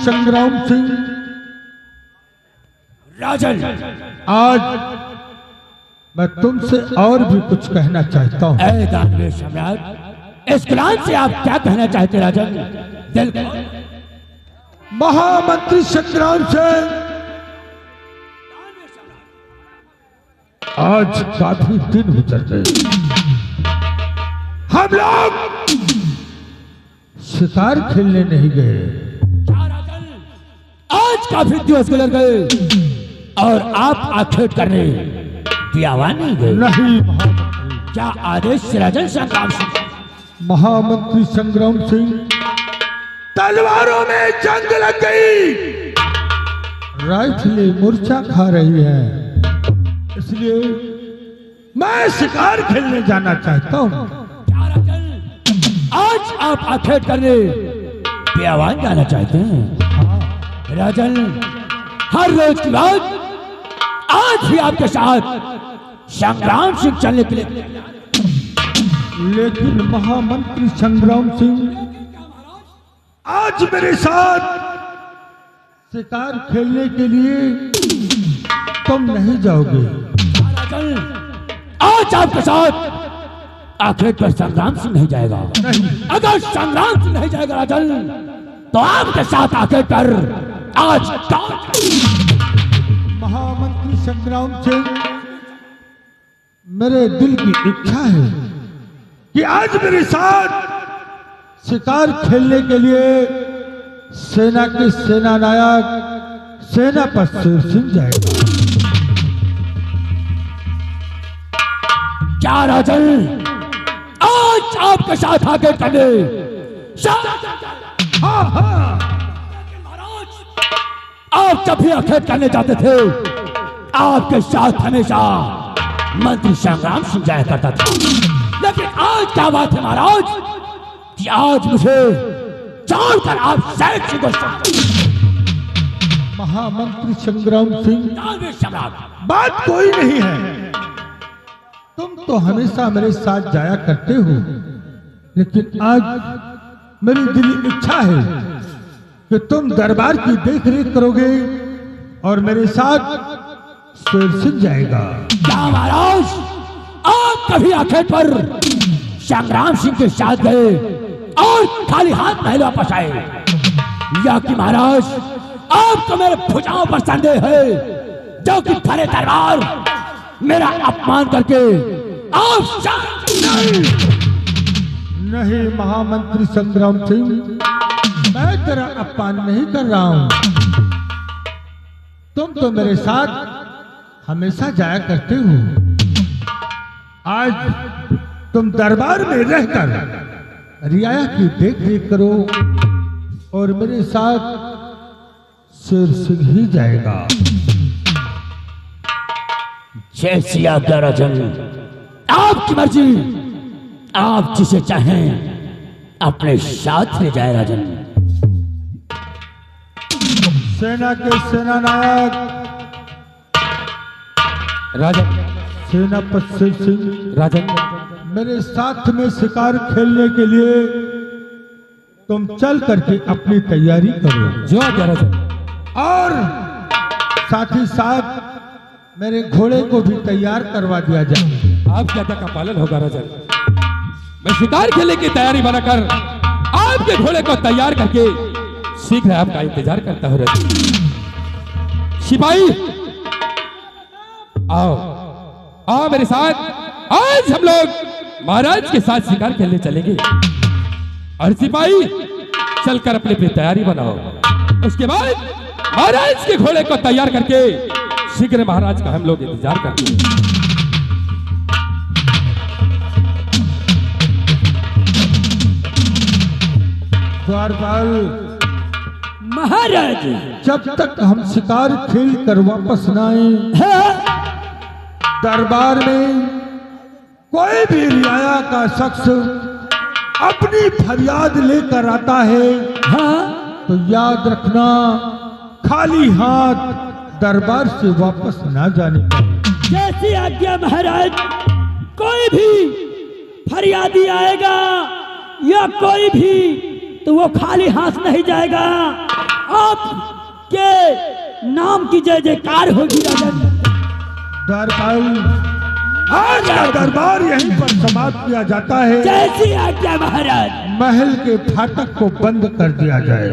संग्राम सिंह राजन, आज मैं तुमसे और भी कुछ कहना चाहता हूँ। ऐ दानवीर सम्राट, इस कुरान से आप क्या कहना चाहते राजन? दिल महामंत्री संग्राम सिंह, आज काफी दिन गुजर गए। हम लोग शिकार खेलने नहीं गए। आज काफी दिवस गुजर गए और आप आखेट करने बियावा नहीं गए। नहीं क्या आदेश राजन संग्राम सिंह? महामंत्री संग्राम सिंह, तलवारों में जंग लग गई, राइफलें मूर्छा खा रही हैं, इसलिए मैं शिकार खेलने जाना चाहता हूँ। आज आप आखेट करने बियावान जाना चाहते हैं? राजन, हर रोज की बात आज भी आपके साथ संग्राम सिंह चलने के लिए। लेकिन महामंत्री संग्राम सिंह, आज मेरे साथ शिकार खेलने के लिए तुम नहीं जाओगे। आज आपके साथ आखेट पर संग्राम सिंह नहीं जाएगा। नहीं। अगर संग्राम सिंह नहीं जाएगा राजन, तो आपके साथ आखेट पर आज महामंत्री संग्राम सिंह, मेरे दिल की इच्छा है कि आज मेरे साथ शिकार खेलने के लिए सेना के सेना नायक सेनापति शेर सिंह जाएगा। क्या राजन, आज आपके साथ आखेट करने? हाँ हाँ, आप जब भी आखेट करने जाते थे, आपके साथ हमेशा मंत्री संग्राम सिंह जाया करता था। लेकिन आज क्या बात है महाराज कि आज मुझे जानकर आप शेर सिंह को। महामंत्री संग्राम सिंह, बात कोई नहीं है, तुम तो हमेशा मेरे साथ जाया करते हो, लेकिन आज मेरी दिली इच्छा है कि तुम दरबार की देख रेख करोगे और मेरे साथ शेर सिंह जाएगा। क्या महाराज, आप कभी आखेट पर संग्राम सिंह के साथ गए और खाली हाथ महल वापस आए, या कि महाराज आपको मेरे भुजाओं पर संदेह है, जो कि भरे दरबार मेरा अपमान करके आप नहीं महामंत्री संग्राम सिंह, मैं तेरा अपमान नहीं कर रहा हूं। तुम तो मेरे साथ हमेशा जाया करते हो, आज तुम दरबार में रहकर रियाया की देख रेख करो और मेरे साथ शेर सिंह ही जाएगा। जैसी आज्ञा राजन, आपकी मर्जी, आप जिसे चाहें अपने साथ ले जाए राजन। सेना के सेना नायक राजन, सेनापति शेर सिंह, राजन, मेरे साथ में शिकार खेलने के लिए तुम चल करके अपनी तैयारी करो। जो आज्ञा राजन। और साथ ही साथ मेरे घोड़े को भी तैयार करवा दिया जाए। आपकी आज्ञा का पालन होगा राजन। मैं शिकार खेलने की तैयारी बनाकर आपके घोड़े को तैयार करके शीघ्र आपका इंतजार करता हूँ राजन। सिपाही आओ, आओ मेरे साथ, आज हम लोग महाराज के साथ शिकार खेलने चलेंगे। और सिपाही चलकर अपनी अपनी तैयारी बनाओ, उसके बाद महाराज के घोड़े को तैयार करके शीघ्र महाराज का हम लोग इंतजार करते हैं। द्वारपाल महाराज, जब तक हम शिकार खेल कर वापस न आए, दरबार में कोई भी रियाया का शख्स अपनी फरियाद लेकर आता है, तो याद रखना खाली हाथ दरबार से वापस ना जाने का। जैसी आज्ञा महाराज। कोई भी फरियादी आएगा या कोई भी, तो वो खाली हाथ नहीं जाएगा। आपके नाम की जय जयकार होगी राजन। दरबार आज का दरबार यहीं पर समाप्त किया जाता है। जैसी आज्ञा महाराज। महल के फाटक को बंद कर दिया जाए।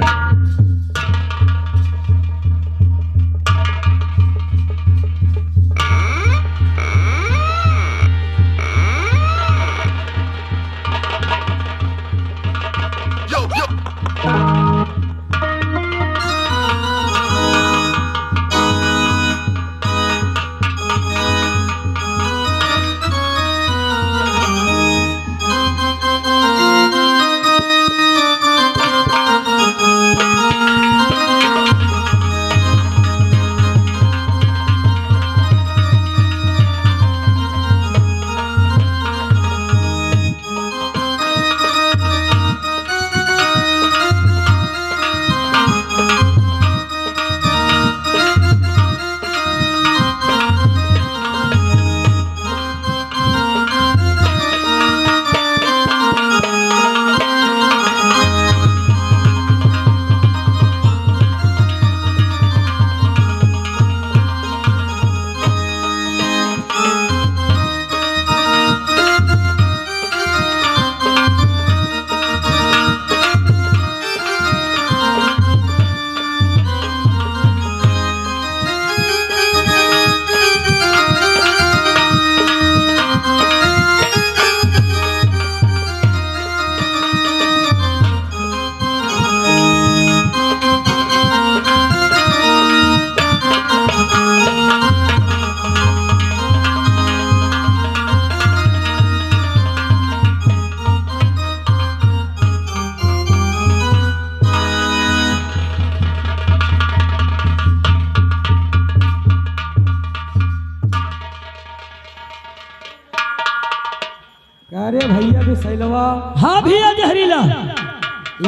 अरे भैया भी सैलवा। हाँ भैया जहरीला।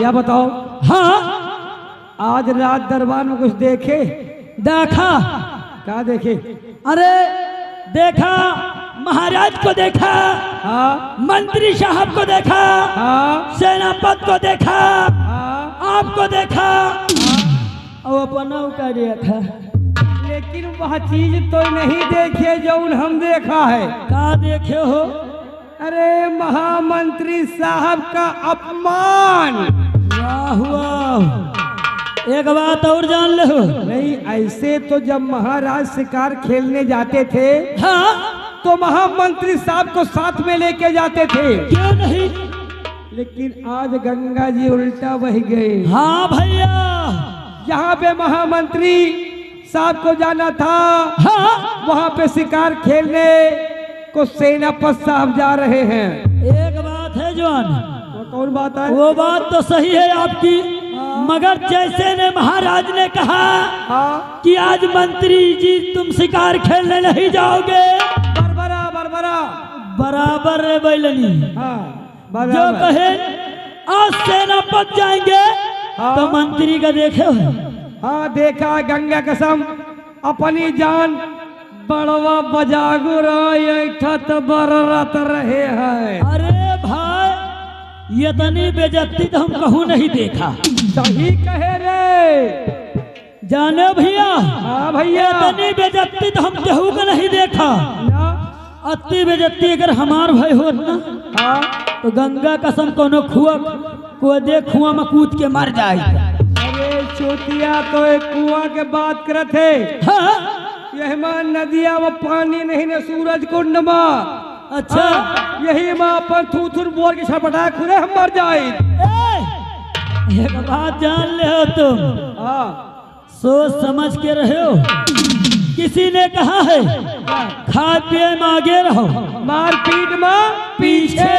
या बताओ, हाँ आज रात दरबार में कुछ देखे? देखा। क्या देखे? अरे देखा, महाराज को देखा, हाँ मंत्री साहब को देखा, हाँ सेनापति को देखा, हाँ आपको देखा और अपना का देखा। लेकिन वह चीज तो नहीं देखे जो हम देखा है। क्या देखे हो? अरे महामंत्री साहब का अपमान। वाह वाह, एक बात और जान ले हो। नहीं, ऐसे तो जब महाराज शिकार खेलने जाते थे, हाँ तो महामंत्री साहब को साथ में लेके जाते थे। क्यों नहीं? लेकिन आज गंगा जी उल्टा बह गए। हाँ भैया, जहाँ पे महामंत्री साहब को जाना था, हाँ वहाँ पे शिकार खेलने को सेनापति साहब जा रहे हैं। एक बात है जवान। वो कौन बात है? वो बात तो सही है आपकी, मगर जैसे ने महाराज ने कहा हाँ कि आज मंत्री जी तुम शिकार खेलने नहीं जाओगे, बरबरा बरबरा बराबर है बैलनी। हाँ जो बराबर। कहे आज सेनापति जाएंगे हाँ। तो मंत्री का देखे हो। हाँ देखा, गंगा कसम अपनी जान बड़वा बजागो तो बररत रहे हैं। अरे भाई, ये तनी बेइज्जती तो हम कहूँ नहीं देखा। सही कहे रे। जाने भैया, हाँ भैया। तनी बेइज्जती तो हम केहू का नहीं देखा। ना? अति बेइज्जती अगर हमार भाई होत ना, हाँ तो गंगा कसम कोनो खुआ को देख कुआं में कूद के मर जाए। अरे चोटिया तो एक कुआं के बात करत है। हाँ यही मां नदिया में पानी नहीं न सूरज कुंड में। अच्छा, यही मां अपन थूथुर बोल के छपटा खुरे हम मर जाए। एक बात जान ले हो तुम, हाँ सोच समझ के रहे हो। किसी ने कहा है खाए पिए में आगे रहो, मार पीट में पीछे।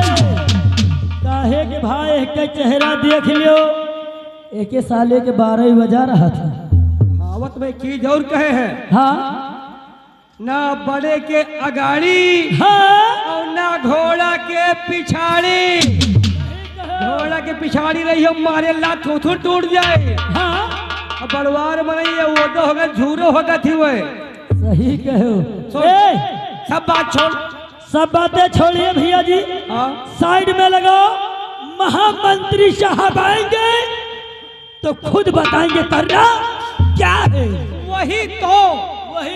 काहे के भाई एक का चेहरा देख लियो, एक साले के 12 बजा रहा था। कहावत में की जरूर कहे हैं, हाँ ना बड़े के अगाड़ी हाँ और ना घोड़ा के पिछाड़ी। घोड़ा के पिछाड़ी रही हो मारे ला थूथुर टूट जाए। हाँ, अब बड़वार बनाइए वो तो होगा झूरो होगा थी वो। सही कहो। सुन, सब बात छोड़, सब बातें छोड़िए भैया जी, हाँ साइड में लगाओ। महामंत्री साहब आएंगे तो खुद बताएंगे करना। वही तो वही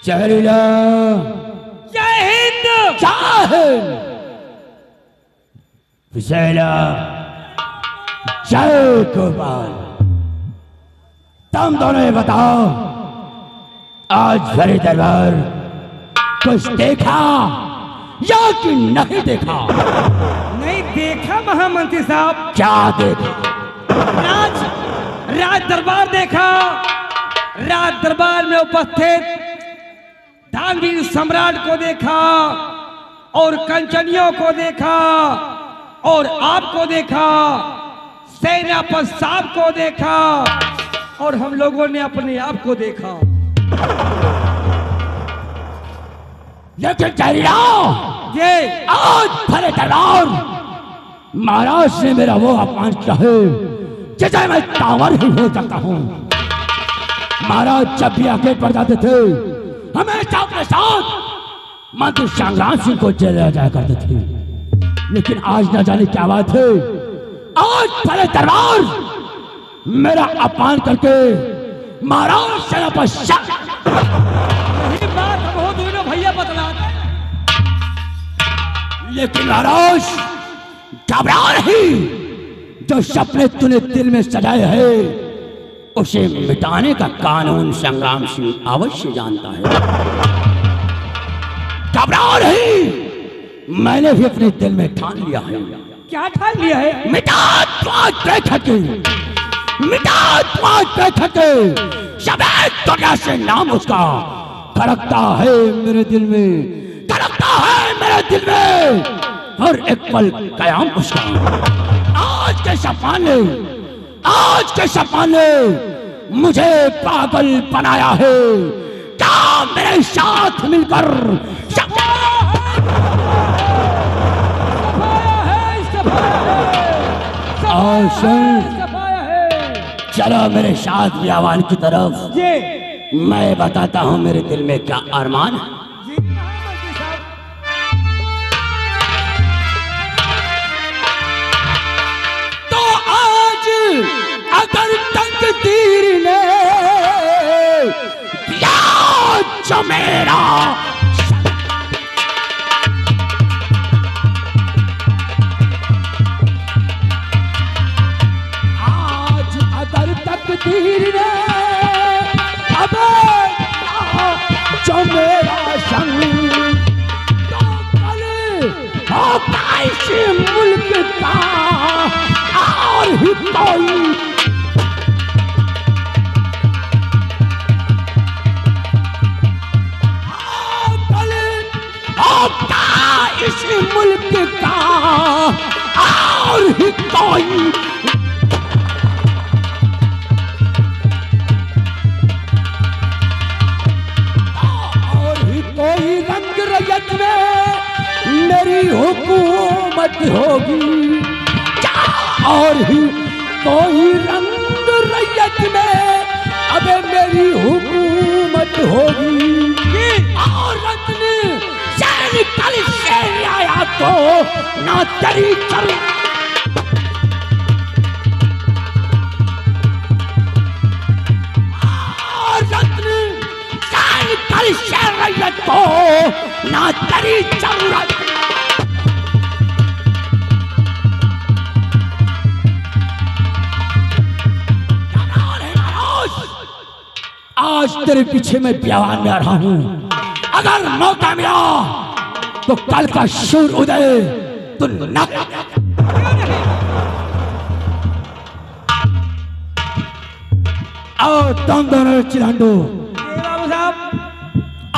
जहरीला जय हिंद जय विजयला जय गोपाल। तुम दोनों ये बताओ, आज मेरे दरबार कुछ देखा या कि नहीं देखा? नहीं देखा महामंत्री साहब। क्या देखा? राज दरबार देखा। राज दरबार में उपस्थित दानवीर सम्राट को देखा और कंचनियों को देखा और आपको देखा, सेनापति साहब को देखा और हम लोगों ने अपने आप को देखा। लेकिन जहरीला ये आज भले दरबार महाराज ने मेरा वो अपमान किया है जिसे मैं तावर ही हो सकता हूँ। महाराज जब भी आगे बढ़ जाते थे हमेशा अपने साथ मंत्री संग्राम सिंह को जेल ले जाया करते थे, लेकिन आज न जाने क्या बात है, आज भले दरबार मेरा अपमान करके महाराज सेनापति यही बात हम हो दोनों भैया बतलाते। लेकिन महाराज घबरा नहीं, जो सपने तूने दिल में सजाए हैं उसे मिटाने का कानून संग्राम सिंह अवश्य जानता है। घबरा नहीं, मैंने भी अपने दिल में ठान लिया है। क्या ठान लिया है? मिटा बैठके, मिटा बैठके, सफेद दुनिया से नाम उसका धड़कता है मेरे दिल में, धड़कता है मेरे दिल में, हर एक पल कयाम उसका। आज के सपने, आज के सपने मुझे पागल बनाया है। क्या मेरे साथ मिलकर चलो मेरे साथ व्यावान की तरफ। मैं बताता हूँ मेरे दिल में क्या अरमान है। तो आज अगर तकदीर ने दिया जो मेरा, आज अगर तकदीर ने अब जो मेरा संग, तो कल होगा इस मुल्क का और ही कोई। इस मुल्क का और ही कोई, और ही कोई रंग रजत में मेरी हुकूमत होगी। क्या और ही कोई रंग रजत में अब मेरी हुकूमत होगी। और रत्न कल से आया को ना तेरी जरूरत। शरीयत को ना तेरी जरूरत। आज तेरे पीछे मैं बयान में आ रहा हूं, अगर मौका मिला तो कल का सूर्य उदय तो न और तुम दोनों चिरांडो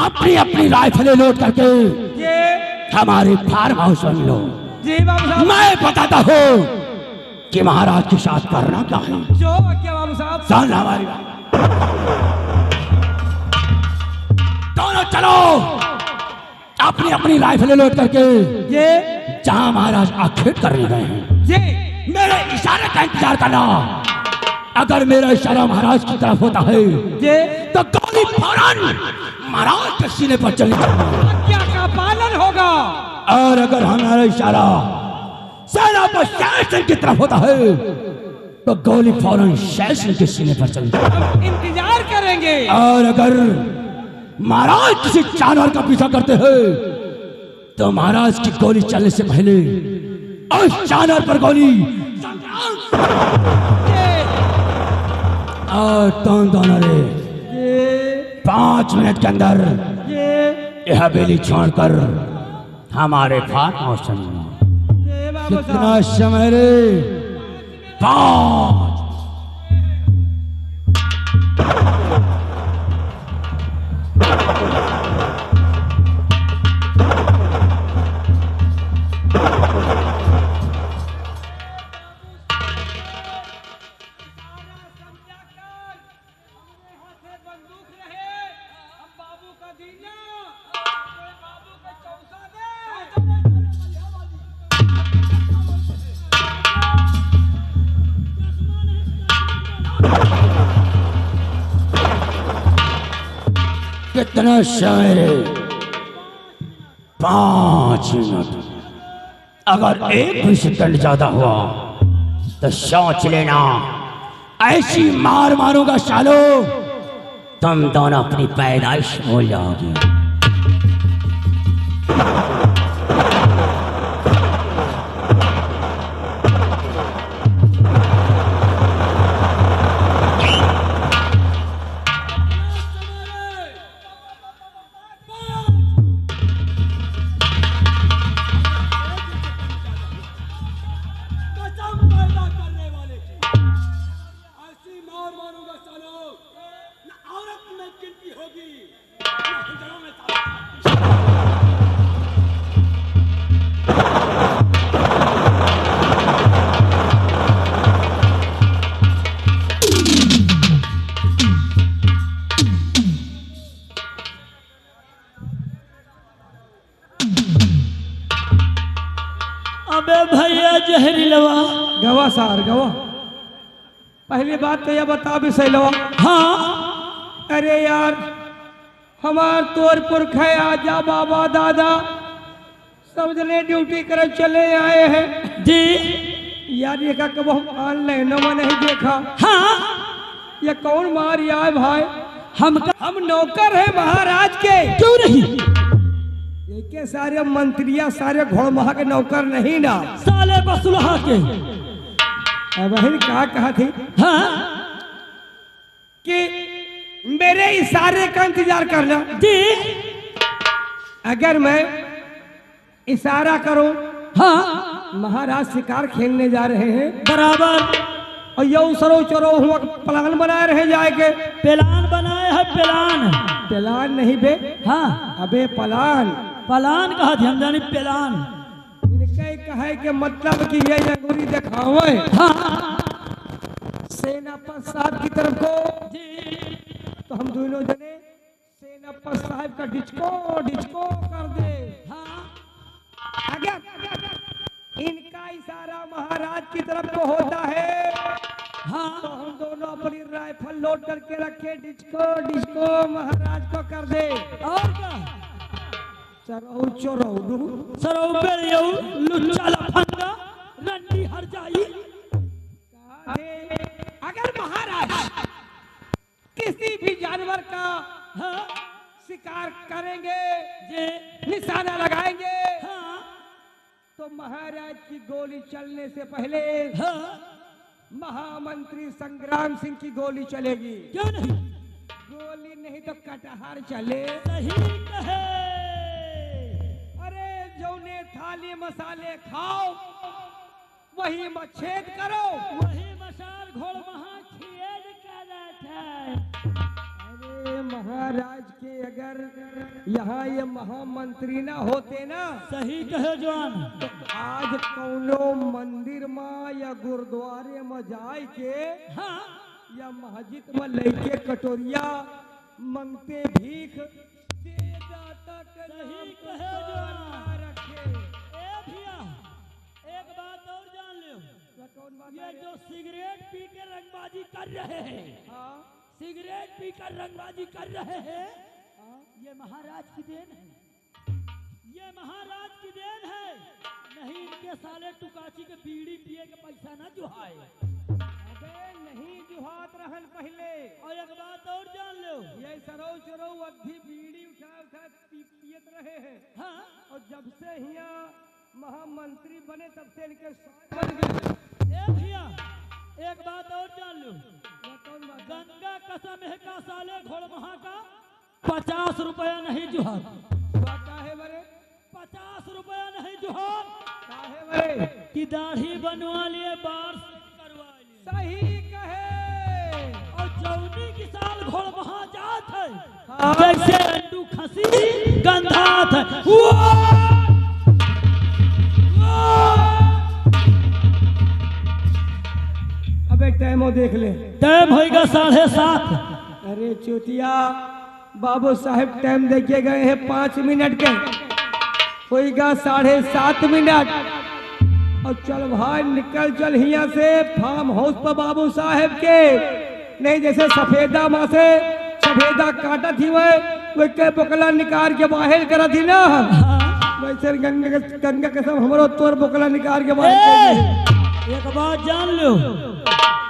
अपनी अपनी राइफलें लोड करके हमारे फार्म हाउस में मिलो। जी बाबू साहब। मैं बताता हूँ कि महाराज के साथ करना क्या है। जो क्या बाबू साहब। सुन हमारी बात। दोनों चलो अपनी अपनी राइफलें लोड करके जहां महाराज आखेट करने गए हैं जी मेरे इशारे का इंतजार करना। अगर मेरा इशारा महाराज की तरफ होता है तो गोली फौरन महाराज के सीने पर चली जाएगी। आज्ञा का पालन होगा। और अगर हमारा इशारा सेना पर शेषन की तरफ होता है तो गोली फौरन शेषन के सीने पर चली जाएगी। इंतजार करेंगे। और अगर महाराज किसी जानवर का पीछा करते हैं तो महाराज की गोली चलने से पहले उस जानवर पर गोली और तुम दोनों रे 5 मिनट के अंदर यह हवेली छोड़कर हमारे फार्म हाउस कितना समय रे 5। कितना समय रे 5 मिनट। अगर 1 भी सेकंड ज्यादा हुआ तो सोच लेना ऐसी मार मारूंगा सालो तुम दोनों अपनी पैदाइश भूल जाओगे। अबे भैया जहरीलवा गवा सार गवा। पहली बात तो यह बता भी सैलवा। हाँ अरे यार हमार तोर पुरख है आजा बाबा दादा सब जने ड्यूटी कर चले आए हैं जी। यार ये का कब हम ऑनलाइन में नहीं देखा। हाँ ये कौन मार आए भाई। हम नौकर है महाराज के। क्यों नहीं? के सारे मंत्रिया सारे घोड़महा के नौकर नहीं ना। साले बसुलहा के। बहन कहा थी हाँ कि मेरे इशारे का इंतजार करना जी। अगर मैं इशारा करूं हाँ महाराज शिकार खेलने जा रहे हैं बराबर। और यो सरो चरो हुआ प्लान बनाए रहे जाएंगे। प्लान बनाए है प्लान। प्लान नहीं बे। हाँ अबे प्लान प्लान कहा थी हम जानी प्लान। इनके कहे के मतलब कि ये अंगूरी दिखावे हाँ सेनापति साहब की तरफ को जी। तो हम दोनों जने सेनापति साहब का डिस्को डिस्को कर दे। हाँ अगर इनका इशारा महाराज की तरफ को होता है हाँ तो हम दोनों अपनी राइफल लोड करके रखे डिस्को डिस्को महाराज को कर दे। और क्या? सरौ चोरौडू सरौ बेड़ियौ लुच्चा लफंगा रंडी हर जाई। अगर महाराज किसी भी जानवर का हाँ शिकार करेंगे, जे निशाना लगाएंगे, हाँ तो महाराज की गोली चलने से पहले हाँ महामंत्री संग्राम सिंह की गोली चलेगी। क्यों नहीं? गोली नहीं तो कटहर चले। सही कहे। अरे जौने थाली मसाले खाओ वही मच्छेद करो। वही मसाल घोड़ महा खेल करत है। अरे महाराज के अगर यहाँ ये महामंत्री ना होते ना, सही कहे जवान। तो आज कौनो मंदिर में या गुरुद्वारे में जाए के हाँ या मस्जिद में लेके कटोरिया मंगते भीख दे दाता के सही नाम कहे पर जवान। रखे। ए भैया एक बात और जान लो, कौन बात ये है? जो सिगरेट पी के रंगबाजी कर रहे हैं, हाँ, सिगरेट पीकर रंगबाजी कर रहे हैं, ये महाराज की देन है। ये महाराज की देन है। नहीं इनके साले टुकाची के बीड़ी पिए के पैसा ना जुहाए। अबे नहीं जुहात रहन पहले। और एक बात और जान लो, ये सरौ चरौ अधी बीड़ी उठा उठा पियत रहे हैं। हाँ और जब से यहाँ महामंत्री बने तब से इनके साथ बन गए। ए भैया एक बात और जान लो, ये कौन बात है? गंगा कसम है का साले घोड़ महा का 50 रुपया नहीं जुहार। काहे बरे? 50 रुपया नहीं जुहार काहे बरे? कि दाढ़ी बनवा लिए, बाल करवा लिए। सही कहे। और चौनी की साल घोड़ महा जात है। हाँ। जैसे अंडू खसी गंधात है। अबे टाइमो देख ले। टाइम होगा 7:30। अरे चूतिया, बाबू साहब टाइम देके गए हैं 5 मिनट के, होगा 7:30। और चल भाई निकल चल यहाँ से फार्म हाउस पर बाबू साहब के। नहीं जैसे सफेदा माँ से सफेदा काटा थी वह के बोकला निकाल के बाहर करा थी ना, वैसे गंगा कसम हमारो तोर बोकला निकाल के बाहर कर दी। एक बात जान लो,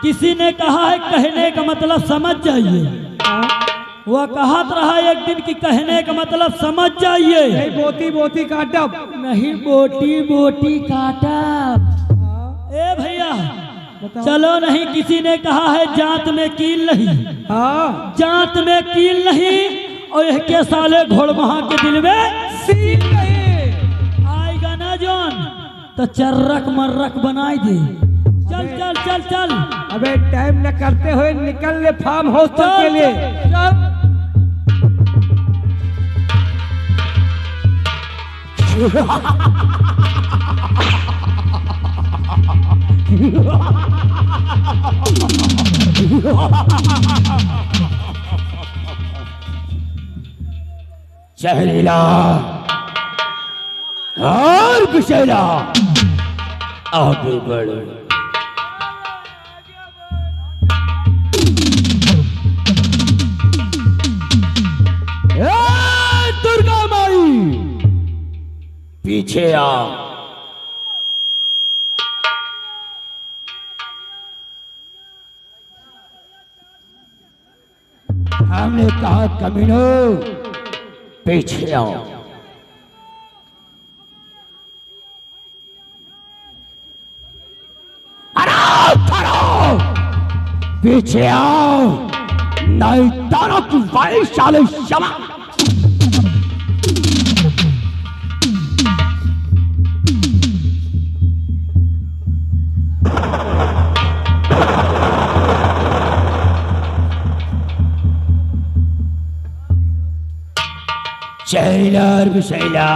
किसी ने कहा है कहने का मतलब समझ जाइए। वह कहत रहा एक दिन की कहने का मतलब समझ जाइए। नहीं बोती बोती काटब। नहीं बोटी बोटी काटब। ए भैया चलो नहीं, किसी ने कहा है जात में कील नहीं। हाँ जात में कील नहीं, और यह के साले घोड़ महा के दिल में सील नहीं। आएगा ना जॉन तो चर्रक मर्रक बनाई दे। चल चल चल चल। अबे टाइम न करते हुए निकल ले फार्म हाउस तक के लिए। चल। जहरीला और विषैला आगे बढ़ो। दुर्गा माई पीछे आ। हमने कहा कमीनो पीछे आओ। पीछे आओ, नहीं दोनों की वैशाली क्षमा। शैला और विशैला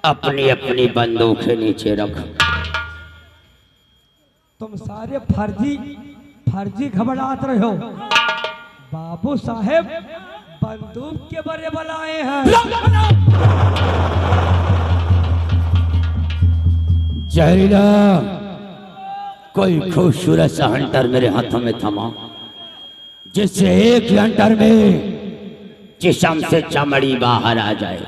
अपनी अपनी बंदूकें नीचे रखो। तुम सारे फर्जी घबरात रहे हो। बाबू साहेब बंदूक के बड़े बुलाए हैं। जहरीला कोई खूबसूरत सा हंटर मेरे हाथों में थमा, जिससे एक हंटर में जिस्म से चमड़ी बाहर आ जाए।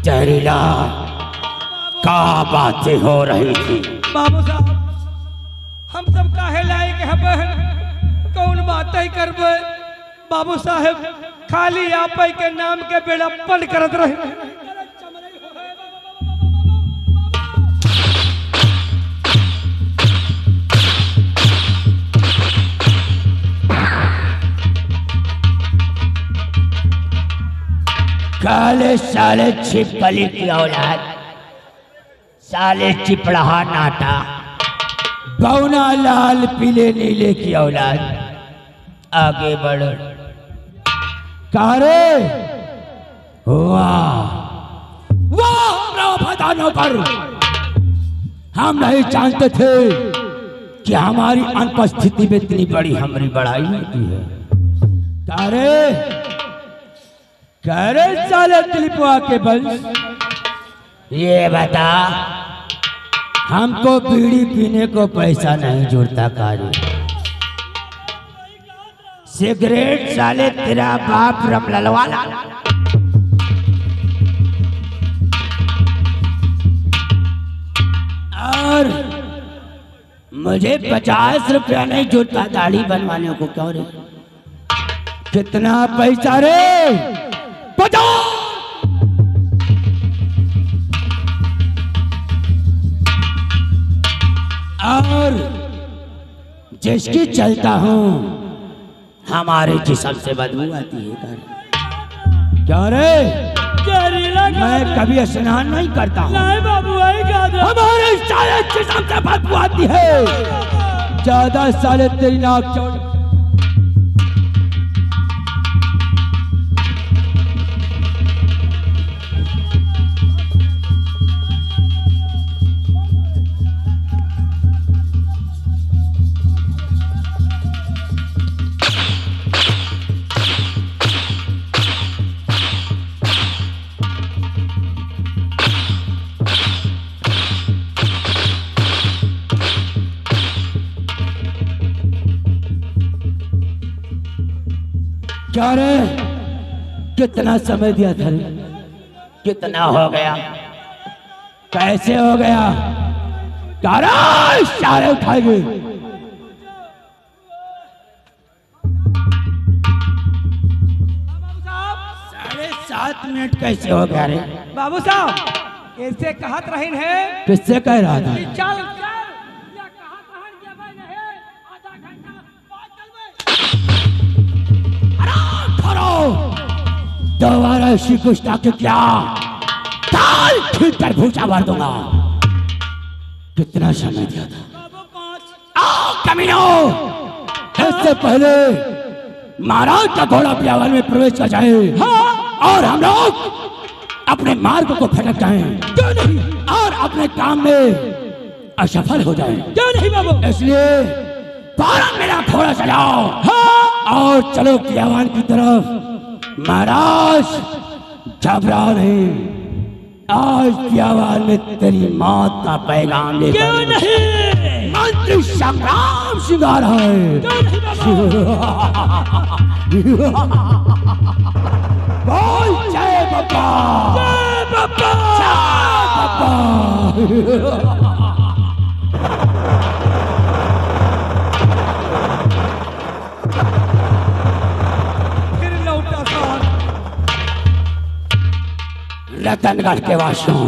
जहरीला का बातें हो रही थी। बाबू साहब हम सब काहे लायक है बहन कौन बात ही करबे बाबू साहब खाली आप के नाम के बेड़प्पन करत रहे। काले साले छिपकली की औलाद, साले चिपड़हा नाटा, बौना लाल पीले नीले की औलाद, आगे बढ़। कारे वाह वाह पता न कर, हम नहीं जानते थे कि हमारी अनुपस्थिति में इतनी बड़ी हमारी बड़ाई होती है। करे साले तिलपुआ के बंश, ये बता हमको बीड़ी पीने को पैसा नहीं जुड़ता कारे। सिगरेट साले तेरा बाप रमललवाला, और मुझे 50 रुपया नहीं जुड़ता दाढ़ी बनवाने को। क्यों रे? कितना पैसा रे? 50। और जिसकी चलता हूँ हमारे जिस्म से बदबू आती है। क्या रे? मैं कभी स्नान नहीं करता हूँ। नहीं बाबू हमारे साले जिस्म से बदबू आती है। ज्यादा साले तेरी नाक चौड़। क्या रे? कितना समय दिया था रे? कितना हो गया? कैसे हो गया? क्या रे? सारे उठाएंगे। 7.5 मिनट कैसे हो गया रे? बाबू साहब कैसे कहत रही है? किससे कह रहा था? चल चल या कहा कहन के भाई नहीं आधा घंटा बाद चलबे। आराम करो। दोबारा ऐसी गुस्ताखी क्या? ताल ठीक कर भूसा भर दूंगा। कितना समय दिया था? बाबू 5। आओ कमीनों, इससे पहले महाराज का घोड़ा बियावल में प्रवेश कर जाए और हम लोग अपने मार्ग को भटक जाएं, क्यों नहीं, और अपने काम में असफल हो जाएं, क्यों नहीं बाबू? इसलिए फौरन मेरा घोड़ा चलाओ और चलो बियावान की तरफ। महाराज घबरा नहीं, आज बियावान में तेरी मौत का पैगाम लेकर क्यों नहीं? मंत्री संग्राम सिंह आ रहा है। क्यों नहीं बाबू? बोल जय बाबा, जय बाबा, जय बाबा। फिर लौटा साहब। रतनगढ़ के वासियों,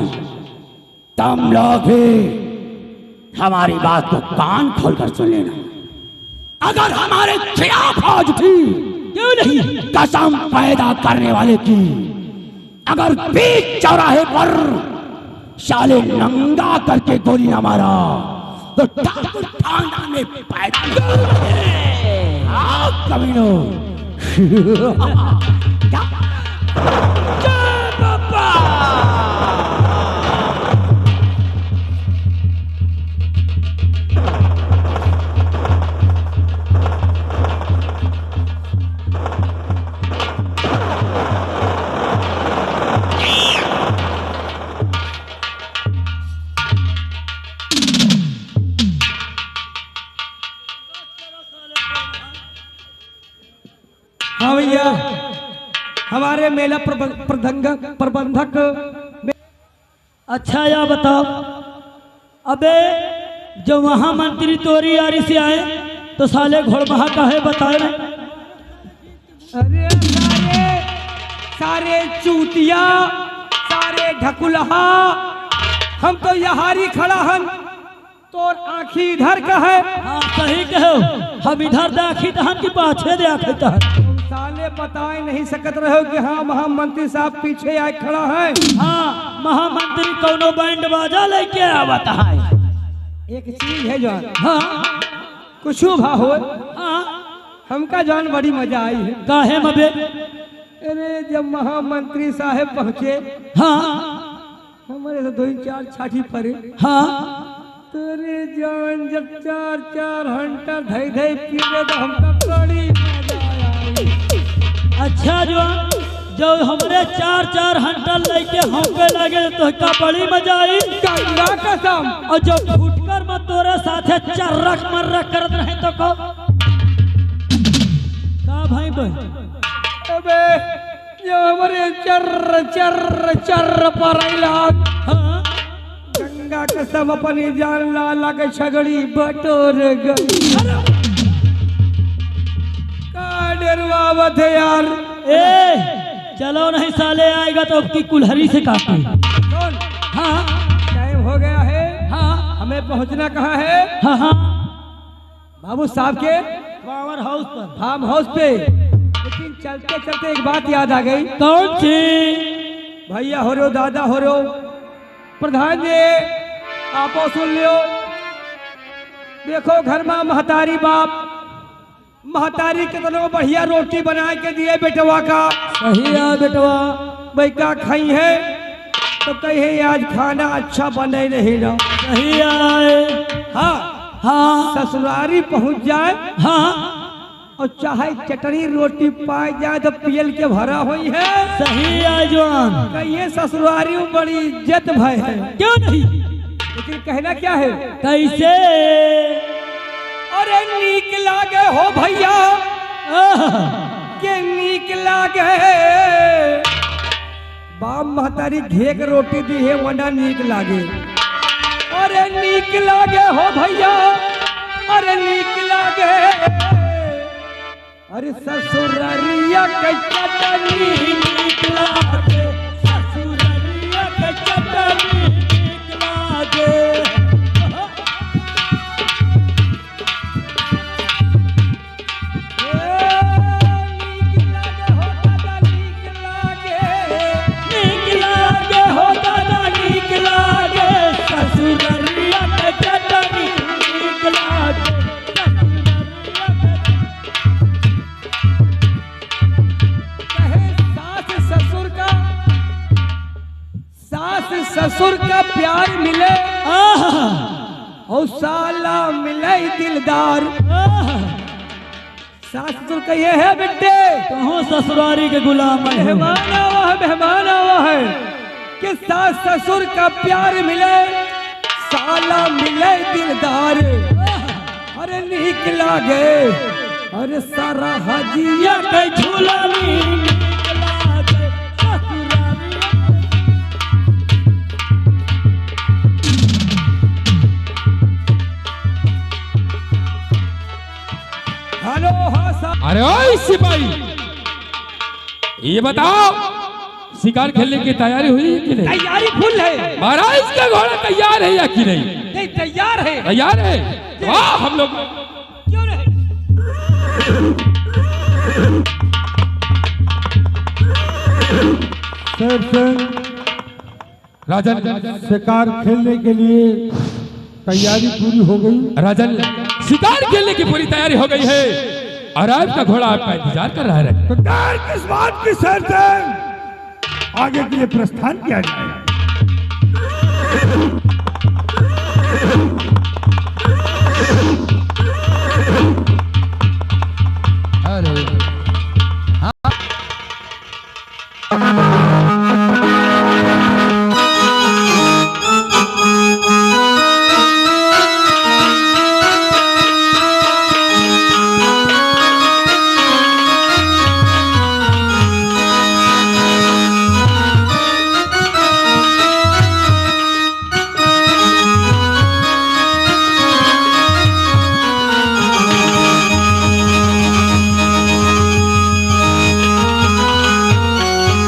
तुम लोग भी हमारी बात को कान खोलकर सुन लेना। अगर हमारे खिलाफ फौज थी, क्यों नहीं? कसम पैदा करने वाले की, अगर बीच चौराहे पर साले नंगा करके गोली न मारा तो ठाकुर खानदान में पैदा आओ कमीनों। क्या? जय बाबा। हाँ भैया हमारे मेला प्रबंधक। अच्छा या बताओ, अबे जो वहां मंत्री तोरी यारी से आए तो साले घोड़महा काहे बताए ना? अरे सारे चूतिया, सारे ढकुलहा, हम तो यहारी खड़ा हन, तो आँखी इधर का है। हाँ सही कहो, हम इधर देखी तहन की पाछे देखी तहन। साले बताए नहीं सकत रहो कि हाँ महामंत्री साहब पीछे आए खड़ा है। हाँ महामंत्री कोनो बैंड बाजा लेके आवत है। एक चीज है जान, हाँ कुछ भा हो, हाँ हमका जान बड़ी मजा आई है। काहे मबे? अरे जब महामंत्री साहब पहुँचे, हाँ हमारे से 2-4 छाठी पड़े। हाँ तेरे जान जब 4-4 घंटा धई धई पीले तो हमका बड़ी मजा आई। अच्छा जो हमरे 4-4 घंटा लेके हमके लगे तो का बड़ी मजा आई। गंगा कसम। और जब फुटकर मत तोरे साथे चर्रक मर्रक करत रहे तो का भाई बहन? अबे जो हमारे चर्र चर्र चर्र पर आइला, हाँ गंगा कसम अपनी जान लाला के छगड़ी बटोर गई। का डरवावत है यार। ए चलो नहीं साले आएगा तो अब की कुल्हरी से काटे। सुन, हाँ टाइम हो गया है, हाँ हमें पहुंचना कहाँ है? हाँ हाँ बाबू साहब के पावर हाउस पर। फार्म हाउस पे। लेकिन चलते चलते एक बात याद आ गई। कौन सी? भैया हो रो, दादा हो रो, प्रधान जी आपो सुन लियो। देखो घर में महतारी बाप, महतारी कितनों बढ़िया रोटी बना के दिए बेटवा का। सही है बेटवा। भाई का खाई है तो कहे आज खाना अच्छा बने नहीं ना। सही आए। हाँ हाँ ससुरारी पहुंच जाए, हाँ और चाहे चटनी रोटी पाए जाए तो पियल के भरा हुई है। सही है जवान। कहिए ससुरारी में बड़ी इज्जत भय है। क्यों नहीं? लेकिन कहना क्या है? कैसे? अरे नीक लागे हो भैया, के नीक लागे। बाप महतारी घेक रोटी दी है वना नीक लागे। अरे नीक लागे हो भैया, अरे नीक लागे। अरे ससुरारिया के चटनी नीक लागे, ससुरारिया के चटनी नीक लागे। नीक लागे हो दादा नीक लागे, ससुरारिया के चटनी नीक लागे। सास ससुर का प्यार मिले और साला मिले दिलदार। सास ससुर कहिए है बेटे, कहो ससुरारी के गुलाम है। मेहमान आवा है, मेहमान आवा है कि सास ससुर का प्यार मिले, साला मिले दिलदार। अरे नीक लागे, अरे सारा हाजिया के झूला नीक लागे, ससुरारी। हेलो हाँ साहब। अरे ओए सिपाही, ये बताओ शिकार खेलने की तैयारी हुई है कि नहीं? तैयारी फुल है महाराज का घोड़ा तैयार है या कि नहीं? नहीं तैयार है। तैयार है। वाह हम लोग क्यों नहीं? शेर सिंह राजन, शिकार खेलने के लिए तैयारी पूरी हो गई। राजन शिकार खेलने की पूरी तैयारी हो गई है और आपका घोड़ा आपका इंतजार कर रहा है। तो डर किस बात की शेर सिंह, आगे के लिए प्रस्थान किया जाएगा।